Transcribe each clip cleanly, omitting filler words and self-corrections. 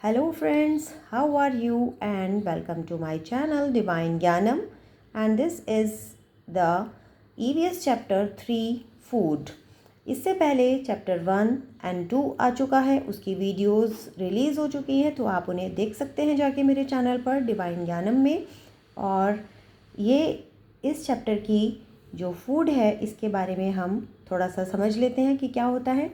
Hello friends, how are you? And welcome to my channel Divine Gyanam, and this is the EVS chapter 3 Food. इससे पहले chapter 1 and 2 आ चुका है, उसकी videos release हो चुकी हैं, तो आप उन्हें देख सकते हैं जाके मेरे चैनल पर डिवाइन ज्ञानम में। और ये इस चैप्टर की जो फूड है इसके बारे में हम थोड़ा सा समझ लेते हैं कि क्या होता है।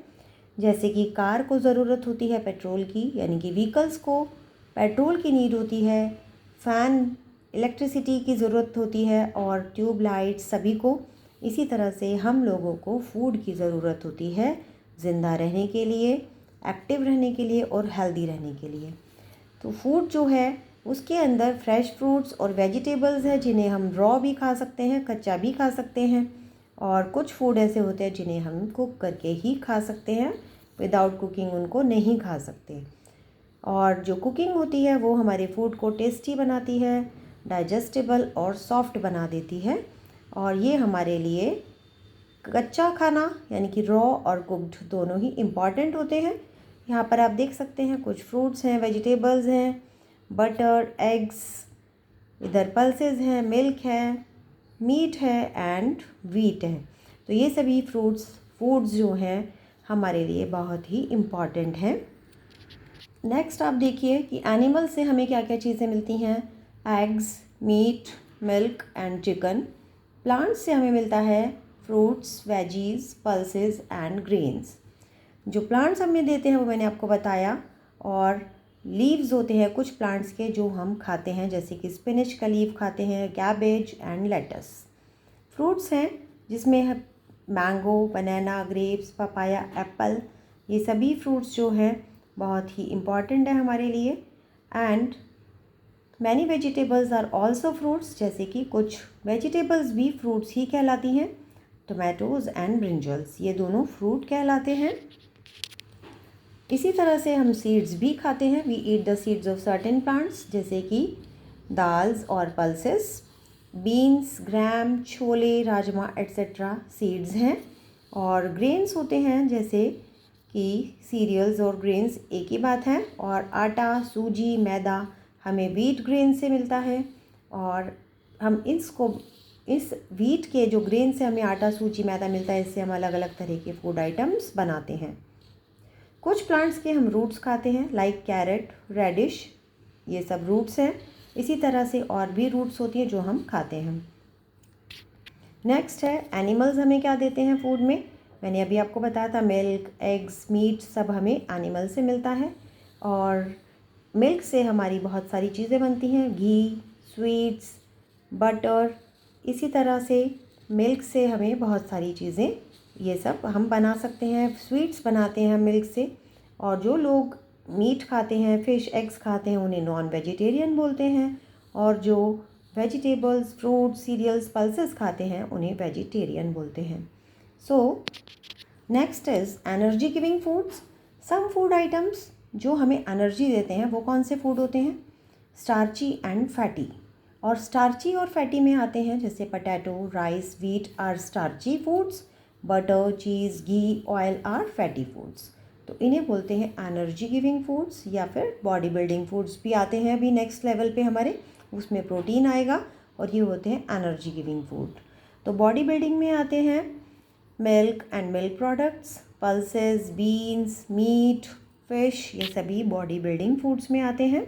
जैसे कि कार को ज़रूरत होती है पेट्रोल की, यानी कि व्हीकल्स को पेट्रोल की नीड होती है, फ़ैन इलेक्ट्रिसिटी की ज़रूरत होती है और ट्यूब लाइट सभी को। इसी तरह से हम लोगों को फूड की ज़रूरत होती है ज़िंदा रहने के लिए, एक्टिव रहने के लिए और हेल्दी रहने के लिए। तो फूड जो है उसके अंदर फ्रेश फ्रूट्स और वेजिटेबल्स हैं जिन्हें हम रॉ भी खा सकते हैं, कच्चा भी खा सकते हैं, और कुछ फूड ऐसे होते हैं जिन्हें हम कुक करके ही खा सकते हैं, विदाउट कुकिंग उनको नहीं खा सकते। और जो कुकिंग होती है वो हमारे फूड को टेस्टी बनाती है, डाइजेस्टेबल और सॉफ्ट बना देती है। और ये हमारे लिए कच्चा खाना यानी कि रॉ और कुक्ड दोनों ही इम्पॉर्टेंट होते हैं। यहाँ पर आप देख सकते हैं कुछ फ्रूट्स हैं, वेजिटेबल्स हैं, बटर, एग्स, इधर पल्सेस हैं, मिल्क है, मीट है एंड वीट है। तो ये सभी फूड्स जो हैं हमारे लिए बहुत ही इम्पॉर्टेंट हैं। नेक्स्ट आप देखिए कि एनिमल से हमें क्या क्या चीज़ें मिलती हैं। Eggs, meat, milk and chicken. Plants से हमें मिलता है fruits, veggies, pulses and grains. जो प्लांट्स हमें देते हैं वो मैंने आपको बताया। और लीव्स होते हैं कुछ प्लांट्स के जो हम खाते हैं, जैसे कि स्पिनच का लीव खाते हैं, कैबेज एंड लेटस। फ्रूट्स हैं जिसमें मैंगो, बनाना, ग्रेप्स, पपाया, एप्पल, ये सभी फ्रूट्स जो हैं बहुत ही इम्पॉर्टेंट है हमारे लिए। And many vegetables are also fruits, जैसे कि कुछ वेजिटेबल्स भी फ्रूट्स ही कहलाती हैं। टोमेटोज़ एंड ब्रिंजल्स ये दोनों फ्रूट कहलाते हैं। इसी तरह से हम सीड्स भी खाते हैं। We eat the seeds of certain plants, जैसे कि दाल्स और पल्सेस, बीन्स, ग्राम, छोले, राजमा एट्सेट्रा सीड्स हैं। और ग्रेन्स होते हैं जैसे कि सीरियल्स और ग्रेन्स एक ही बात है। और आटा, सूजी, मैदा हमें व्हीट ग्रेन से मिलता है। और हम इस व्हीट के जो ग्रेन से हमें आटा, सूजी, मैदा मिलता है, इससे हम अलग अलग तरह के फूड आइटम्स बनाते हैं। कुछ प्लांट्स के हम रूट्स खाते हैं, लाइक कैरेट, रेडिश, ये सब रूट्स हैं। इसी तरह से और भी रूट्स होती हैं जो हम खाते हैं। नेक्स्ट है एनिमल्स हमें क्या देते हैं फूड में। मैंने अभी आपको बताया था मिल्क, एग्स, मीट सब हमें एनिमल से मिलता है। और मिल्क से हमारी बहुत सारी चीज़ें बनती हैं, घी, स्वीट्स, बटर। इसी तरह से मिल्क से हमें बहुत सारी चीज़ें ये सब हम बना सकते हैं, स्वीट्स बनाते हैं मिल्क से। और जो लोग मीट खाते हैं, फ़िश, एग्स खाते हैं, उन्हें नॉन वेजिटेरियन बोलते हैं। और जो वेजिटेबल्स, फ्रूट्स, सीरियल्स, पल्सेस खाते हैं उन्हें वेजिटेरियन बोलते हैं। So next is energy giving foods. Some food items जो हमें एनर्जी देते हैं वो कौन से फूड होते हैं? Starchy and fatty. और स्टार्ची और फैटी में आते हैं जैसे potato, rice, wheat are starchy foods, butter, cheese, ghee, oil are fatty foods. तो इन्हें बोलते हैं एनर्जी गिविंग फूड्स, या फिर बॉडी बिल्डिंग फूड्स भी आते हैं अभी नेक्स्ट लेवल पे हमारे, उसमें प्रोटीन आएगा और ये होते हैं एनर्जी गिविंग फूड। तो बॉडी बिल्डिंग में आते हैं milk and milk products, pulses, beans, meat, fish, ये सभी बॉडी बिल्डिंग फूड्स में आते हैं।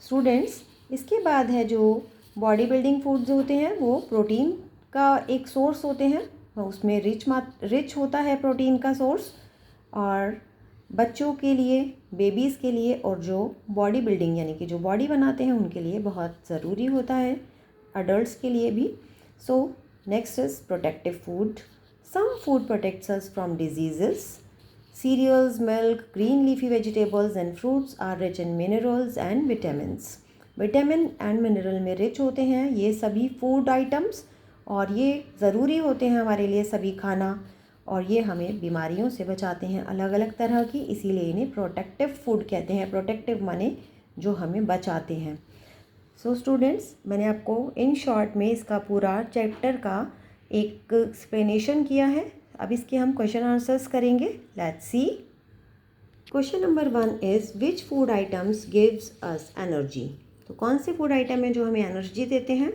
स्टूडेंट्स, इसके बाद है जो बॉडी बिल्डिंग फूड्स होते हैं वो प्रोटीन का एक सोर्स होते हैं, उसमें रिच होता है प्रोटीन का सोर्स। और बच्चों के लिए, बेबीज़ के लिए, और जो बॉडी बिल्डिंग यानी कि जो बॉडी बनाते हैं उनके लिए बहुत ज़रूरी होता है, अडल्ट्स के लिए भी। So next is protective food. Some food protects us from diseases. Cereals, milk, green leafy vegetables and fruits are rich in minerals and vitamins. Vitamin and mineral में रिच होते हैं ये सभी फूड आइटम्स, और ये ज़रूरी होते हैं हमारे लिए सभी खाना। और ये हमें बीमारियों से बचाते हैं अलग अलग तरह की, इसीलिए इन्हें प्रोटेक्टिव फूड कहते हैं। प्रोटेक्टिव माने जो हमें बचाते हैं। सो स्टूडेंट्स, मैंने आपको इन शॉर्ट में इसका पूरा चैप्टर का एक एक्सप्लेनेशन किया है। अब इसके हम क्वेश्चन आंसर्स करेंगे। Let's see. Question number 1 is which food items gives us energy. तो कौन से फूड आइटम है जो हमें एनर्जी देते हैं?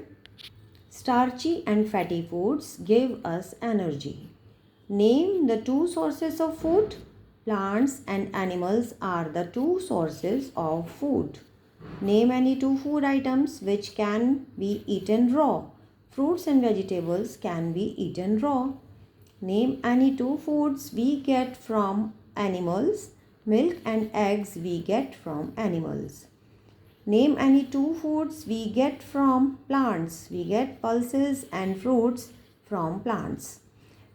Starchy and fatty foods give us energy. Name the two sources of food. Plants and animals are the two sources of food. Name any two food items which can be eaten raw. Fruits and vegetables can be eaten raw. Name any two foods we get from animals. Milk and eggs we get from animals. Name any two foods we get from plants. We get pulses and fruits from plants.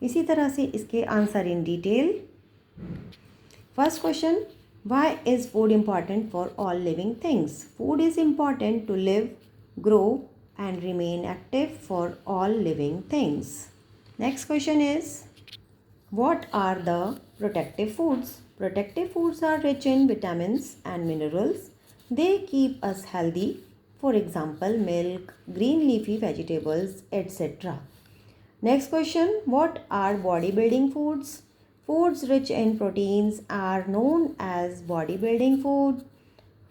इसी तरह से इसके answer in detail. First question, why is food important for all living things? Food is important to live, grow and remain active for all living things. Next question is, what are the protective foods? Protective foods are rich in vitamins and minerals. They keep us healthy. For example, milk, green leafy vegetables, etc. Next question, what are bodybuilding foods? Foods rich in proteins are known as bodybuilding food.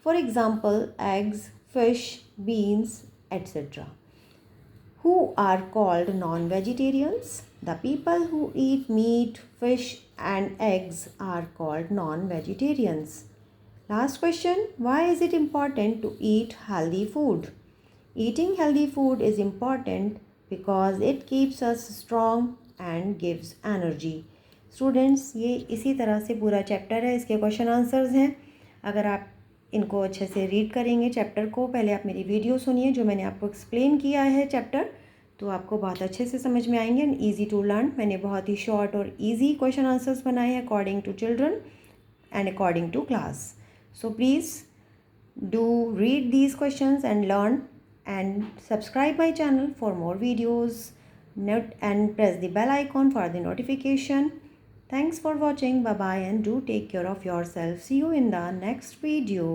For example, eggs, fish, beans, etc. Who are called non-vegetarians? The people who eat meat, fish and eggs are called non-vegetarians. Last question, why is it important to eat healthy food? Eating healthy food is important because it keeps us strong and gives energy. Students, ये इसी तरह से पूरा chapter है, इसके question answers हैं। अगर आप इनको अच्छे से रीड करेंगे चैप्टर को, पहले आप मेरी वीडियो सुनिए जो मैंने आपको एक्सप्लेन किया है चैप्टर, तो आपको बहुत अच्छे से समझ में आएंगे एंड ईजी टू लर्न। मैंने बहुत ही शॉर्ट और ईजी क्वेश्चन आंसर्स बनाए हैं according to children and according to class. So please do read these questions and learn and subscribe my channel for more videos. Note and press the bell icon for the notification. Thanks for watching. Bye bye and do take care of yourself. See you in the next video.